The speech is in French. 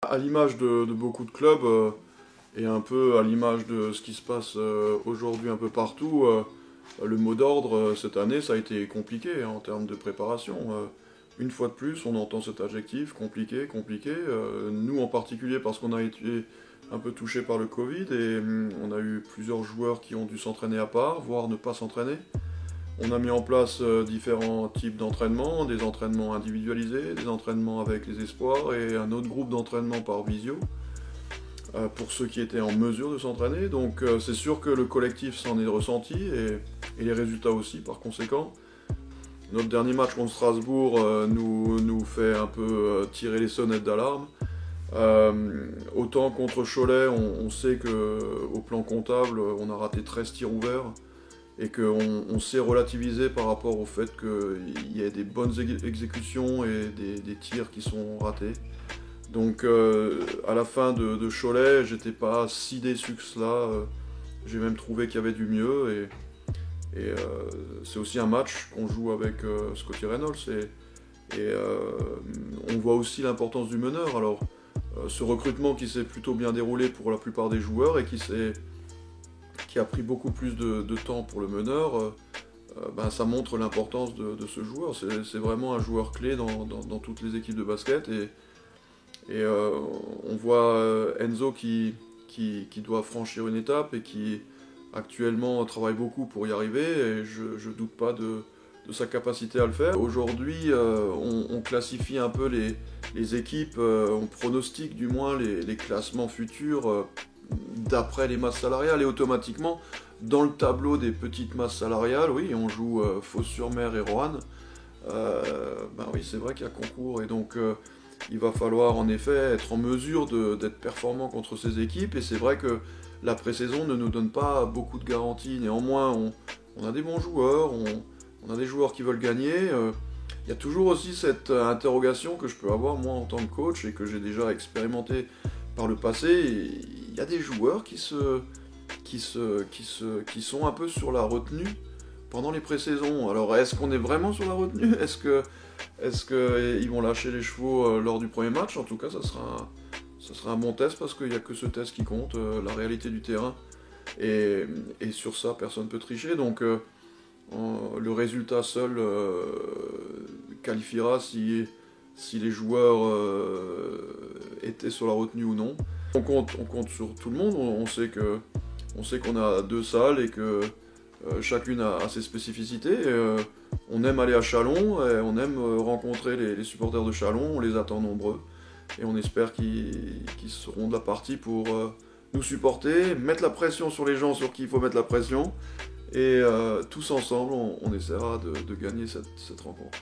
À l'image de beaucoup de clubs, et un peu à l'image de ce qui se passe aujourd'hui un peu partout, le mot d'ordre cette année, ça a été compliqué en termes de préparation. Une fois de plus, on entend cet adjectif, compliqué, compliqué. Nous en particulier parce qu'on a été un peu touché par le Covid et on a eu plusieurs joueurs qui ont dû s'entraîner à part, voire ne pas s'entraîner. On a mis en place différents types d'entraînements, des entraînements individualisés, des entraînements avec les espoirs et un autre groupe d'entraînement par visio pour ceux qui étaient en mesure de s'entraîner. Donc c'est sûr que le collectif s'en est ressenti et les résultats aussi par conséquent. Notre dernier match contre Strasbourg nous fait un peu tirer les sonnettes d'alarme. Autant contre Cholet, on sait qu'au plan comptable, on a raté 13 tirs ouverts et qu'on sait relativiser par rapport au fait qu'il y ait des bonnes exécutions et des tirs qui sont ratés. Donc à la fin de Cholet, j'étais pas si déçu que cela. J'ai même trouvé qu'il y avait du mieux et c'est aussi un match qu'on joue avec Scotty Reynolds et on voit aussi l'importance du meneur. Alors ce recrutement qui s'est plutôt bien déroulé pour la plupart des joueurs et qui a pris beaucoup plus de temps pour le meneur, ça montre l'importance de ce joueur. C'est vraiment un joueur clé dans toutes les équipes de basket et on voit Enzo qui doit franchir une étape et qui actuellement travaille beaucoup pour y arriver et je doute pas de sa capacité à le faire. Aujourd'hui, on classifie un peu les équipes, on pronostique du moins les classements futurs d'après les masses salariales et automatiquement, dans le tableau des petites masses salariales, oui, on joue Fos-sur-Mer et Roanne. Oui, c'est vrai qu'il y a concours et donc il va falloir en effet être en mesure d'être performant contre ces équipes et c'est vrai que la pré-saison ne nous donne pas beaucoup de garanties. Néanmoins, on a des bons joueurs, on a des joueurs qui veulent gagner. Il y a toujours aussi cette interrogation que je peux avoir moi en tant que coach et que j'ai déjà expérimenté par le passé. Il y a des joueurs qui sont un peu sur la retenue pendant les pré-saisons. Alors est-ce qu'on est vraiment sur la retenue ? Est-ce qu'ils vont lâcher les chevaux lors du premier match ? En tout cas, ça sera un bon test parce qu'il n'y a que ce test qui compte, la réalité du terrain. Et sur ça, personne ne peut tricher. Donc le résultat seul qualifiera si les joueurs étaient sur la retenue ou non. On compte sur tout le monde. On sait qu'on a deux salles et que chacune a ses spécificités. On aime aller à Châlons, et on aime rencontrer les supporters de Châlons, on les attend nombreux. Et on espère qu'ils seront de la partie pour nous supporter, mettre la pression sur les gens sur qui il faut mettre la pression. Et tous ensemble, on essaiera de gagner cette rencontre.